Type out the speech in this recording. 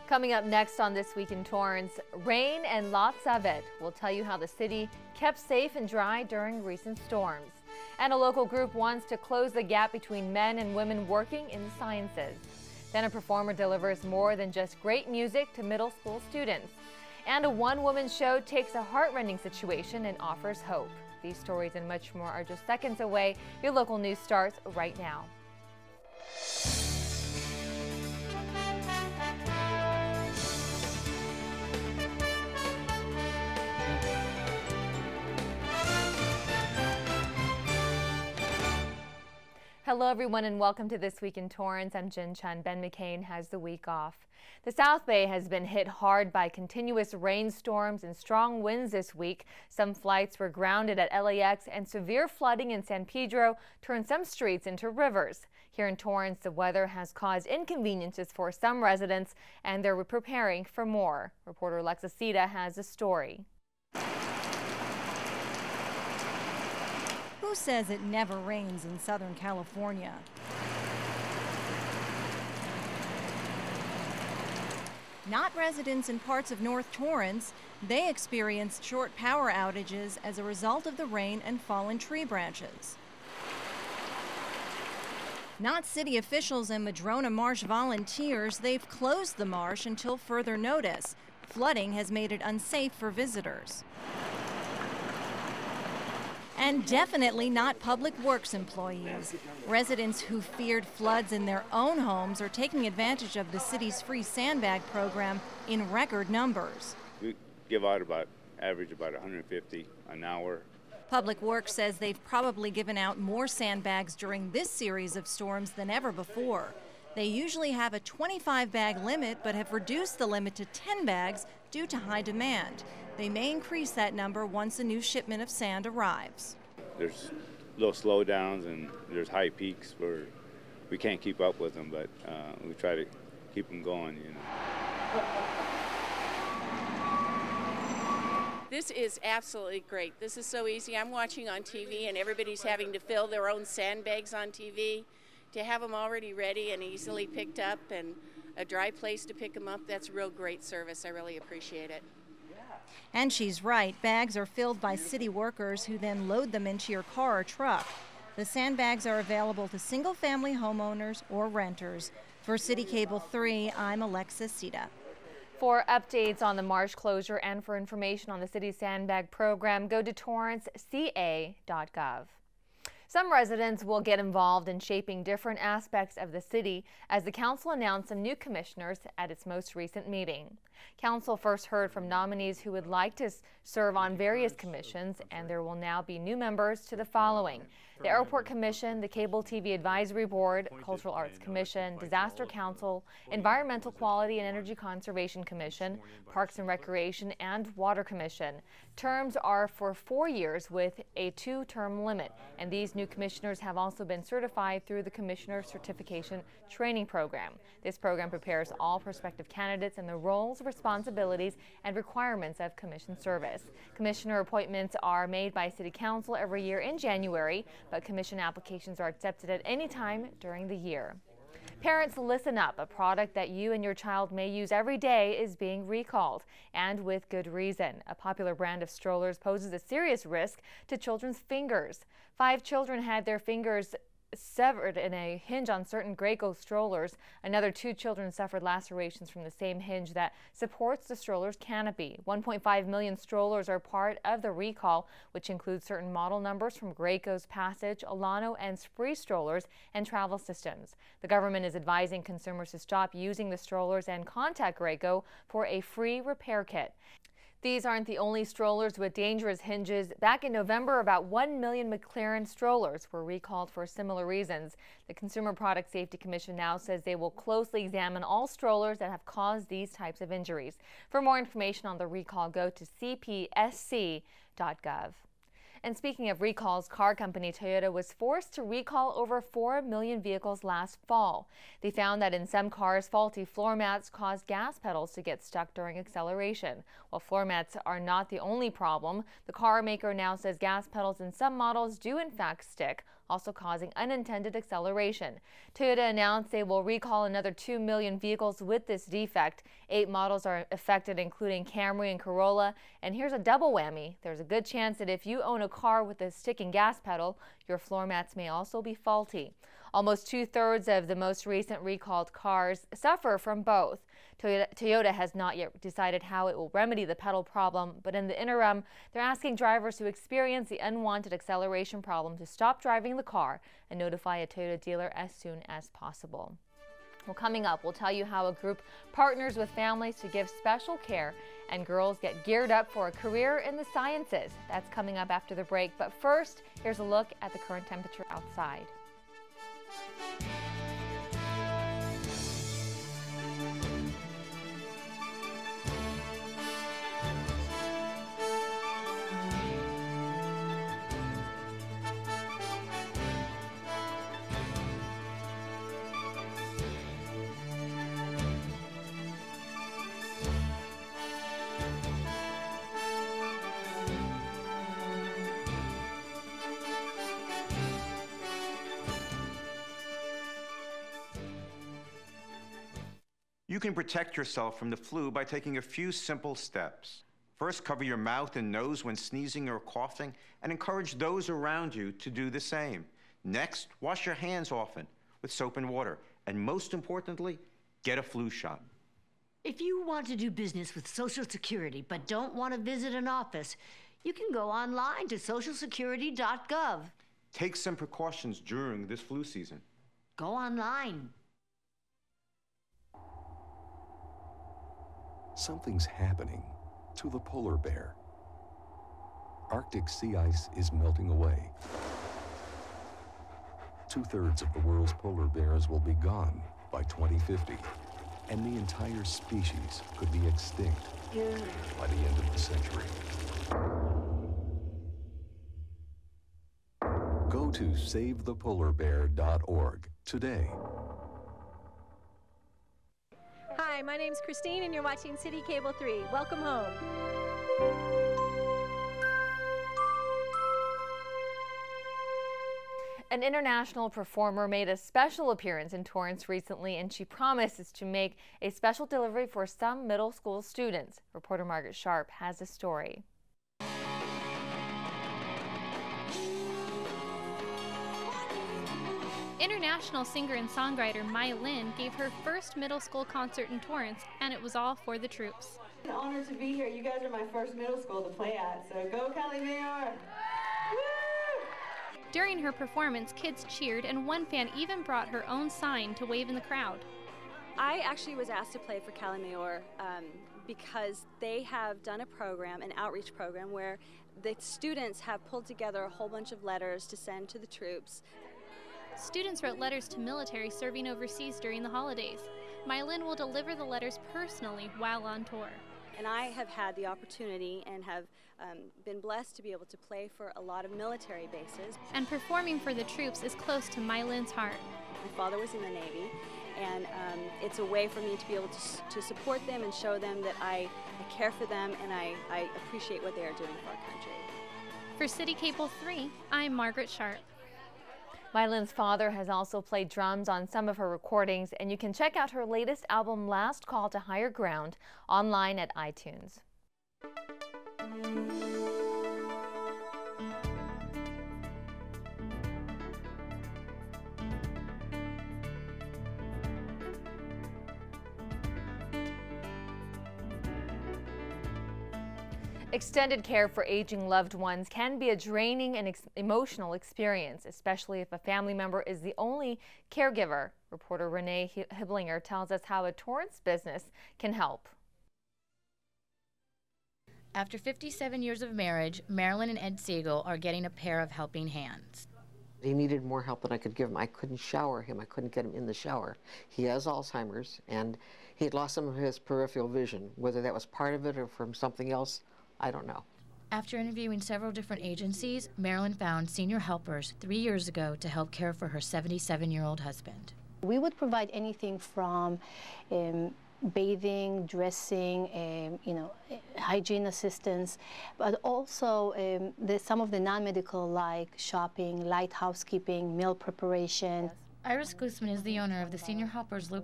Coming up next on This Week in Torrance, rain and lots of it. We'll tell you how the city kept safe and dry during recent storms. And a local group wants to close the gap between men and women working in the sciences. Then a performer delivers more than just great music to middle school students. And a one-woman show takes a heart-rending situation and offers hope. These stories and much more are just seconds away. Your local news starts right now. Hello everyone and welcome to This Week in Torrance. I'm Jin Chun. Ben McCain has the week off. The South Bay has been hit hard by continuous rainstorms and strong winds this week. Some flights were grounded at LAX and severe flooding in San Pedro turned some streets into rivers. Here in Torrance, the weather has caused inconveniences for some residents and they're preparing for more. Reporter Alexa Sita has a story. Who says it never rains in Southern California? Not residents in parts of North Torrance. They experienced short power outages as a result of the rain and fallen tree branches. Not city officials and Madrona Marsh volunteers. They've closed the marsh until further notice. Flooding has made it unsafe for visitors. And definitely not public works employees. Residents who feared floods in their own homes are taking advantage of the city's free sandbag program in record numbers. We give out average about 150 an hour. Public Works says they've probably given out more sandbags during this series of storms than ever before. They usually have a 25-bag limit, but have reduced the limit to 10 bags due to high demand. They may increase that number once a new shipment of sand arrives. There's little slowdowns and there's high peaks where we can't keep up with them, but we try to keep them going, you know. This is absolutely great. This is so easy. I'm watching on TV and everybody's having to fill their own sandbags on TV. To have them already ready and easily picked up and a dry place to pick them up, that's a real great service. I really appreciate it. And she's right. Bags are filled by city workers who then load them into your car or truck. The sandbags are available to single-family homeowners or renters. For City Cable 3, I'm Alexa Sita. For updates on the marsh closure and for information on the city's sandbag program, go to TorranceCA.Gov. Some residents will get involved in shaping different aspects of the city as the council announced some new commissioners at its most recent meeting. Council first heard from nominees who would like to serve on various commissions, and there will now be new members to the following: the Airport Commission, the Cable TV Advisory Board, Cultural Arts Commission, Disaster Council, Environmental Quality and Energy Conservation Commission, Parks and Recreation, and Water Commission. Terms are for 4 years with a 2-term limit, and these new commissioners have also been certified through the Commissioner Certification Training Program. This program prepares all prospective candidates in the roles, responsibilities, and requirements of commission service. Commissioner appointments are made by City Council every year in January, but commission applications are accepted at any time during the year. Parents, listen up. A product that you and your child may use every day is being recalled, and with good reason. A popular brand of strollers poses a serious risk to children's fingers. 5 children had their fingers severed in a hinge on certain Graco strollers. Another 2 children suffered lacerations from the same hinge that supports the stroller's canopy. 1.5 million strollers are part of the recall, which includes certain model numbers from Graco's Passage, Alano, and Spree strollers and travel systems. The government is advising consumers to stop using the strollers and contact Graco for a free repair kit. These aren't the only strollers with dangerous hinges. Back in November, about 1 million McLaren strollers were recalled for similar reasons. The Consumer Product Safety Commission now says they will closely examine all strollers that have caused these types of injuries. For more information on the recall, go to CPSC.gov. And speaking of recalls, car company Toyota was forced to recall over 4 million vehicles last fall. They found that in some cars, faulty floor mats caused gas pedals to get stuck during acceleration. While floor mats are not the only problem, the car maker now says gas pedals in some models do in fact stick also causing unintended acceleration. Toyota announced they will recall another 2 million vehicles with this defect. 8 models are affected, including Camry and Corolla. And here's a double whammy. There's a good chance that if you own a car with a sticking gas pedal, your floor mats may also be faulty. Almost 2/3 of the most recent recalled cars suffer from both. Toyota has not yet decided how it will remedy the pedal problem, but in the interim, they're asking drivers who experience the unwanted acceleration problem to stop driving the car and notify a Toyota dealer as soon as possible. Well, coming up, we'll tell you how a group partners with families to give special care and girls get geared up for a career in the sciences. That's coming up after the break, but first, here's a look at the current temperature outside. You can protect yourself from the flu by taking a few simple steps. First, cover your mouth and nose when sneezing or coughing, and encourage those around you to do the same. Next, wash your hands often with soap and water. And most importantly, get a flu shot. If you want to do business with Social Security but don't want to visit an office, you can go online to TorranceCA.Gov. Take some precautions during this flu season. Go online. Something's happening to the polar bear. Arctic sea ice is melting away. 2/3 of the world's polar bears will be gone by 2050, and the entire species could be extinct by the end of the century. Go to SaveThePolarBear.org today. Hi, my name's Christine and you're watching City Cable 3. Welcome home. An international performer made a special appearance in Torrance recently, and she promises to make a special delivery for some middle school students. Reporter Margaret Sharp has a story. International singer and songwriter Maya Lynn gave her first middle school concert in Torrance, and it was all for the troops. It's an honor to be here. You guys are my first middle school to play at, so go Kelly Mayor! During her performance, kids cheered, and one fan even brought her own sign to wave in the crowd. I actually was asked to play for Cali Mayor because they have done a program, an outreach program, where the students have pulled together a whole bunch of letters to send to the troops. Students wrote letters to military serving overseas during the holidays. Maya Lynn will deliver the letters personally while on tour. And I have had the opportunity and have been blessed to be able to play for a lot of military bases. And performing for the troops is close to Maya Lynn's heart. My father was in the Navy, and it's a way for me to be able to support them and show them that I care for them and I appreciate what they are doing for our country. For City Cable 3, I'm Margaret Sharp. Maya Lynn's father has also played drums on some of her recordings, and you can check out her latest album, Last Call to Higher Ground, online at iTunes. Extended care for aging loved ones can be a draining and emotional experience, especially if a family member is the only caregiver. Reporter Renee Hiblinger tells us how a Torrance business can help. After 57 years of marriage, Marilyn and Ed Siegel are getting a pair of helping hands. He needed more help than I could give him. I couldn't shower him. I couldn't get him in the shower. He has Alzheimer's, and he had lost some of his peripheral vision. Whether that was part of it or from something else, I don't know. After interviewing several different agencies, Marilyn found Senior Helpers 3 years ago to help care for her 77-year-old husband. We would provide anything from bathing, dressing, you know, hygiene assistance, but also some of the non-medical like shopping, light housekeeping, meal preparation. Iris Guzman is the owner of the Senior Helpers location